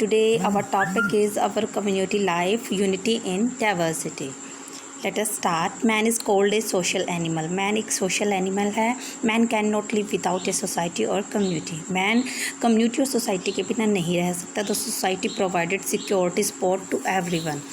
Today our topic is our community life, unity in diversity. Let us start. Man is called a social animal. Man एक social animal है. Man cannot live without a society or community. Man community और society के बिना नहीं रह सकता. तो society provided security support to everyone.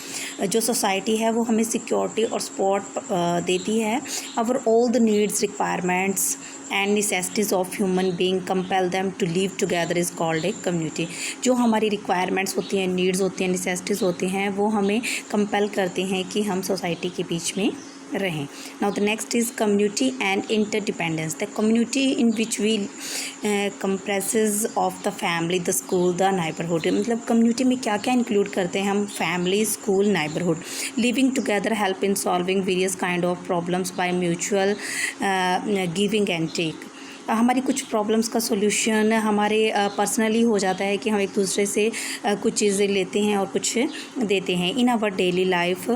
जो society है वो हमें security और support देती है. Our all the needs, requirements and necessities of human being compel them to live together is called a community. जो हमारी requirements होती हैं, needs होती हैं, necessities होती हैं, वो हमें compel करते हैं कि हम society के बीच में रहें. Now the next is community and interdependence. The community in which we comprises of the family, the school, the neighborhood. मतलब community में क्या क्या include करते हैं हम? Family, school, neighborhood. Living together help in solving various kind of problems by mutual giving and take. हमारी कुछ problems का सोल्यूशन हमारे पर्सनली हो जाता है कि हम एक दूसरे से कुछ चीज़ें लेते हैं और कुछ देते हैं. In our daily life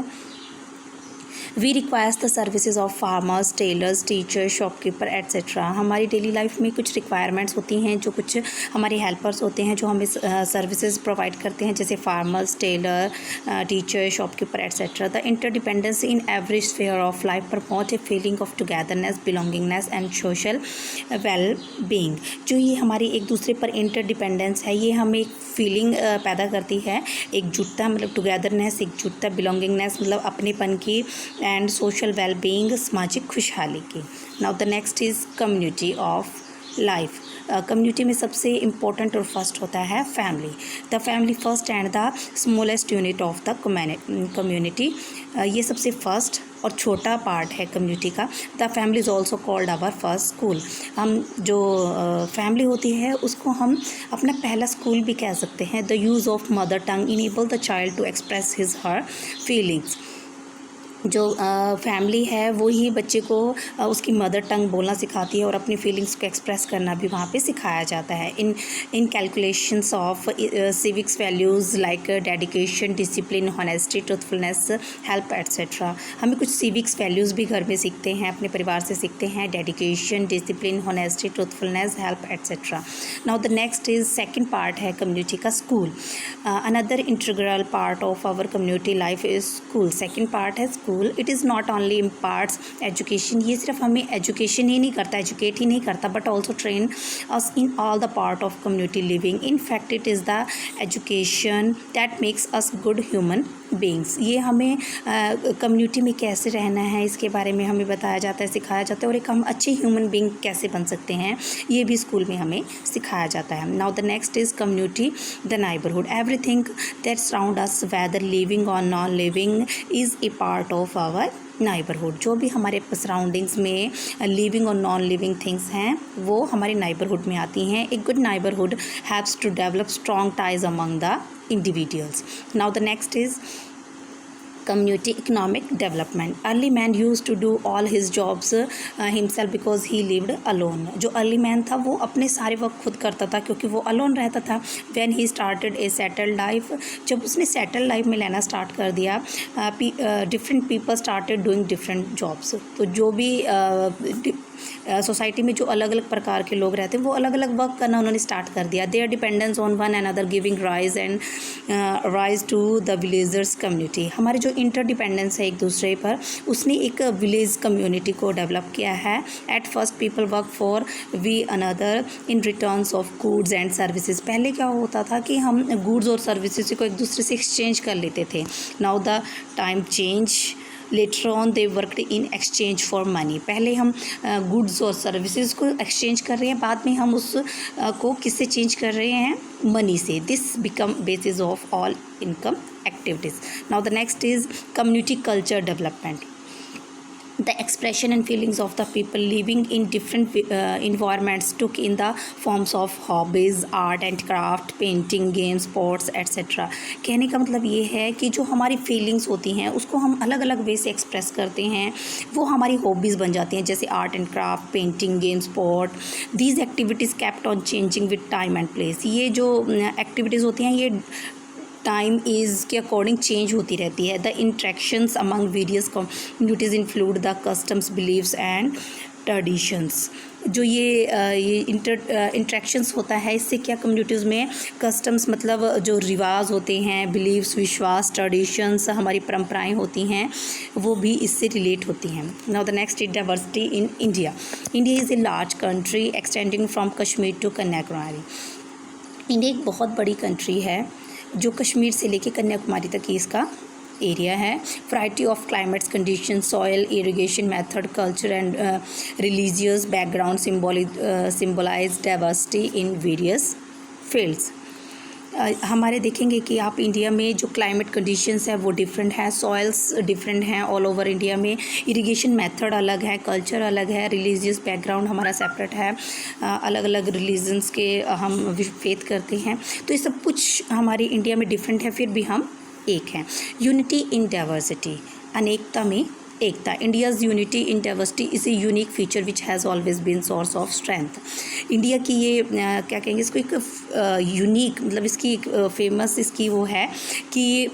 we requires the services of farmers, tailors, teachers, shopkeeper etcetera. हमारी डेली लाइफ में कुछ रिक्वायरमेंट्स होती हैं, जो कुछ हमारे हेल्पर्स होते हैं जो हमें सर्विसेज प्रोवाइड करते हैं, जैसे farmers, tailor, teacher, shopkeeper etcetera. The interdependence in every sphere of life promote a feeling of togetherness, belongingness and social well being. जो ये हमारी एक दूसरे पर इंटरडिपेंडेंस है, ये हमें एक फीलिंग पैदा करती है, एकजुटता मतलब टुगेदरनेस, एकजुटता, बिलोंगिंगनेस मतलब अपनेपन की, एंड सोशल वेल बीइंग सामाजिक खुशहाली की. Now the next is community of life. Community में सबसे इम्पोर्टेंट और फर्स्ट होता है family. The family first and the smallest unit of the community. ये सबसे फर्स्ट और छोटा पार्ट है कम्युनिटी का. The family is also called our first school. हम जो फैमिली होती है उसको हम अपना पहला स्कूल भी कह सकते हैं. The use of mother tongue enable the child to express his her feelings. जो फैमिली है वो ही बच्चे को उसकी मदर टंग बोलना सिखाती है और अपनी फीलिंग्स को एक्सप्रेस करना भी वहाँ पे सिखाया जाता है. In calculations of civics values like dedication, discipline, honesty, truthfulness, help etcetera. हमें कुछ सिविक्स वैल्यूज़ भी घर में सीखते हैं, अपने परिवार से सीखते हैं. Dedication, discipline, honesty, truthfulness, help etcetera. Now the next is second part है कम्युनिटी का school. Another integral part of our community life is school. Second part है school. It is not only imparts education. ये सिर्फ हमें education ही नहीं करता, educate ही नहीं करता, but also train us in all the part of community living. In fact it is the education that makes us good human beings. ये हमें community में कैसे रहना है इसके बारे में हमें बताया जाता है, सिखाया जाता है, और एक हम अच्छे ह्यूमन बींग कैसे बन सकते हैं ये भी स्कूल में हमें सिखाया जाता है. Now the next is community the neighbourhood. Everything that surround us whether living और non living is a part of our neighbourhood. जो भी हमारे सराउंडिंग्स में लिविंग और नॉन लिविंग थिंग्स हैं वो हमारे नाइबरहुड में आती हैं. A good neighbourhood haves to develop strong ties among the individuals. Now the next is community economic development. Early man used to do all his jobs himself because he lived alone. जो early man था वो अपने सारे work खुद करता था क्योंकि वो alone रहता था. When he started a settled life, जब उसने settled life में लेना स्टार्ट कर दिया, different people started doing different jobs. तो जो भी सोसाइटी में जो अलग अलग प्रकार के लोग रहते हैं वो अलग अलग वर्क करना उन्होंने स्टार्ट कर दिया. Their dependence on one another giving rise to the villagers community. हमारे जो इंटरडिपेंडेंस है एक दूसरे पर, उसने एक विलेज कम्युनिटी को डेवलप किया है. At first people work for we another in returns of goods and services. पहले क्या होता था कि हम गुड्स और सर्विसेज को एक दूसरे से एक्सचेंज कर लेते थे. Now the time change. Later on they worked in exchange for money. पहले हम गुड्स और सर्विसेज को एक्सचेंज कर रहे हैं, बाद में हम उस को किससे चेंज कर रहे हैं? मनी से. This become basis of all income activities. Now the next is community culture development. The expression and feelings of the people living in different environments took in the forms of hobbies, art and craft, painting, games, sports, etc. कहने का मतलब ये है कि जो हमारी feelings होती हैं उसको हम अलग अलग वे से एक्सप्रेस करते हैं, वो हमारी हॉबीज़ बन जाती हैं, जैसे art and craft, painting, game, sport. These activities kept on changing with time and place. ये जो एक्टिविटीज़ होती हैं ये टाइम इज़ के अकॉर्डिंग चेंज होती रहती है. The interactions among various communities include the customs, beliefs and traditions. जो ये इंट्रैक्शंस होता है, इससे क्या कम्युनिटीज़ में कस्टम्स मतलब जो रिवाज होते हैं, बिलीव्स, विश्वास, ट्रेडिशंस, हमारी परंपराएं होती हैं, वो भी इससे रिलेट होती हैं। Now the next is diversity in India. India is a large country extending from Kashmir to Kanyakumari. इंडिया एक बहुत बड़ी कंट्री है जो कश्मीर से लेके कन्याकुमारी तक की इसका एरिया है। Variety of climates, condition, soil, irrigation method, culture and religious background symbolise diversity in various fields. हमारे देखेंगे कि आप इंडिया में जो क्लाइमेट कंडीशंस है वो डिफरेंट है, सॉइल्स डिफरेंट हैं ऑल ओवर इंडिया में, इरिगेशन मेथड अलग है, कल्चर अलग है, रिलीजियस बैकग्राउंड हमारा सेपरेट है, अलग अलग रिलीजन्स के हम फेथ करते हैं। तो ये सब कुछ हमारी इंडिया में डिफरेंट है, फिर भी हम एक हैं। यूनिटी इन डाइवर्सिटी, अनेकता में एकता। India's unity in diversity is a unique feature which has always been source of strength. India की ये क्या कहेंगे इसको, एक यूनिक मतलब इसकी एक फेमस इसकी वो है कि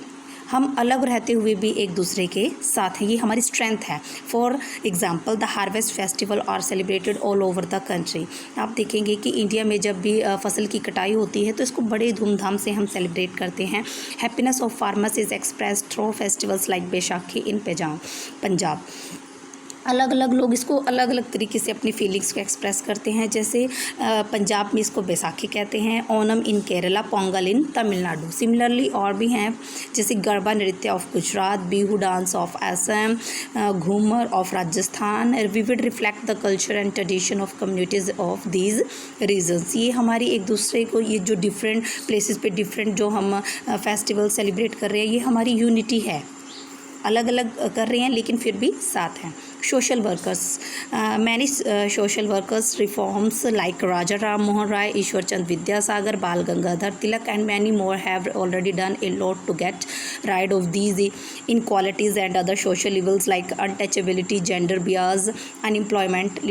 हम अलग रहते हुए भी एक दूसरे के साथ हैं, ये हमारी स्ट्रेंथ है। For example the harvest festival are celebrated all over the country. आप देखेंगे कि इंडिया में जब भी फसल की कटाई होती है तो इसको बड़े धूमधाम से हम सेलिब्रेट करते हैं। Happiness of farmers is express through festivals like Baisakhi in Punjab. अलग अलग लोग इसको अलग अलग तरीके से अपनी फीलिंग्स को एक्सप्रेस करते हैं। जैसे पंजाब में इसको बैसाखी कहते हैं, Onam in Kerala, Pongal in Tamil Nadu. Similarly और भी हैं जैसे गरबा नृत्य of Gujarat, Bihu dance of Assam, Ghoomar of Rajasthan. We with reflect the culture and tradition of communities of these regions. ये हमारी एक दूसरे को, ये जो डिफरेंट प्लेसेस पे डिफरेंट जो हम फेस्टिवल सेलिब्रेट कर रहे हैं, ये हमारी यूनिटी है। अलग अलग कर रहे हैं लेकिन फिर भी साथ हैं। Social workers, many social workers reforms like Raja Ram Mohan Roy, Ishwar Chand Vidyasagar, Bal Gangadhar Tilak and many more have already done a lot to get rid of these inequalities and other social evils like untouchability, gender bias, unemployment,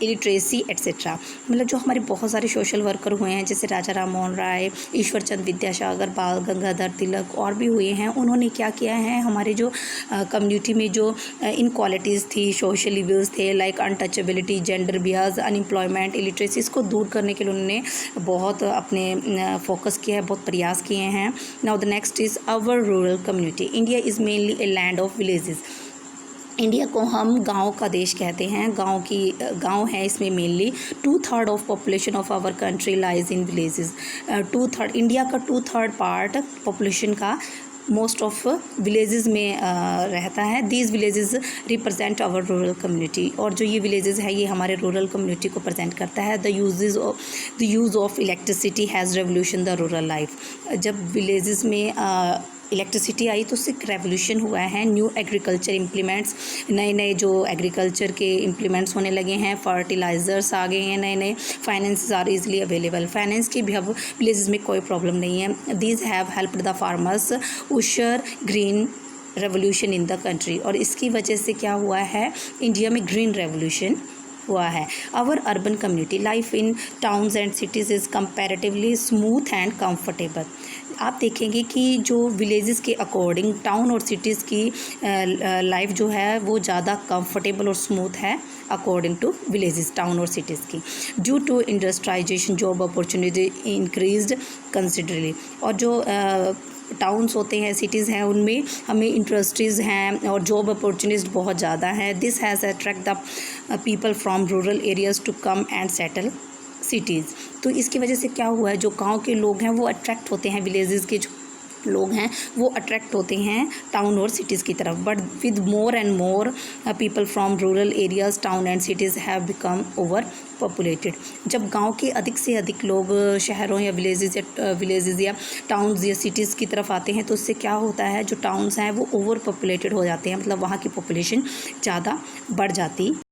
illiteracy etcetera. मतलब जो हमारे बहुत सारे social worker हुए हैं जैसे राजा राम मोहन राय, ईश्वर चंद विद्यासागर, बाल गंगाधर तिलक और भी हुए हैं, उन्होंने क्या किया है, हमारे जो कम्युनिटी में जो इनक्वालिटीज़ थी, सोशल इविल्स थे लाइक अनटचेबिलिटी, जेंडर बियाज, अनएम्प्लॉयमेंट, इलिटरेसी, इसको दूर करने के लिए उन्होंने बहुत अपने फोकस किया है, बहुत प्रयास किए हैं। Now the next is our rural community. India is mainly a land of villages. India को हम गांव का देश कहते हैं। गांव है इसमें mainly 2/3 of population of our country lies in villages. 2/3 India का 2/3 पार्ट पॉपुलेशन का मोस्ट ऑफ विलेजेस में रहता है। These villages represent our rural community. और जो ये विलेजेस है ये हमारे रूरल कम्युनिटी को प्रेजेंट करता है। The use of electricity has revolution the rural life. जब विलेजेस में इलेक्ट्रिसिटी आई तो उससे रेवोल्यूशन हुआ है। न्यू एग्रीकल्चर इम्प्लीमेंट्स, नए जो एग्रीकल्चर के इम्प्लीमेंट्स होने लगे हैं, फर्टिलाइज़र्स आ गए हैं, नए finance are easily available. Finance की भी अब विलेजेस में कोई प्रॉब्लम नहीं है। These have helped the farmers usher green revolution in the country. और इसकी वजह से क्या हुआ है, इंडिया में ग्रीन रेवोल्यूशन हुआ है। Our urban community life in towns and cities is comparatively smooth and comfortable. आप देखेंगे कि जो विलेजेस के अकॉर्डिंग टाउन और सिटीज़ की लाइफ जो है वो ज़्यादा कंफर्टेबल और स्मूथ है अकॉर्डिंग टू विलेजेस, टाउन और सिटीज़ की। Due to industrialisation job opportunity increased considerably. और जो टाउन्स होते हैं, सिटीज़ हैं, उनमें हमें इंडस्ट्रीज़ हैं और जॉब अपॉर्चुनिटीज़ बहुत ज़्यादा हैं। This has attract the people from rural areas to come and settle cities. तो इसकी वजह से क्या हुआ है, जो गांव के लोग हैं वो अट्रैक्ट होते हैं, विलेजेस के जो लोग हैं वो अट्रैक्ट होते हैं टाउन और सिटीज़ की तरफ। But with more and more people from rural areas, town and cities have become over populated. जब गांव के अधिक से अधिक लोग शहरों या विलेजेस या टाउन्स या सिटीज़ की तरफ आते हैं तो उससे क्या होता है, जो टाउन्स हैं वो ओवर पॉपुलेटेड हो जाते हैं, मतलब वहाँ की पॉपुलेशन ज़्यादा बढ़ जाती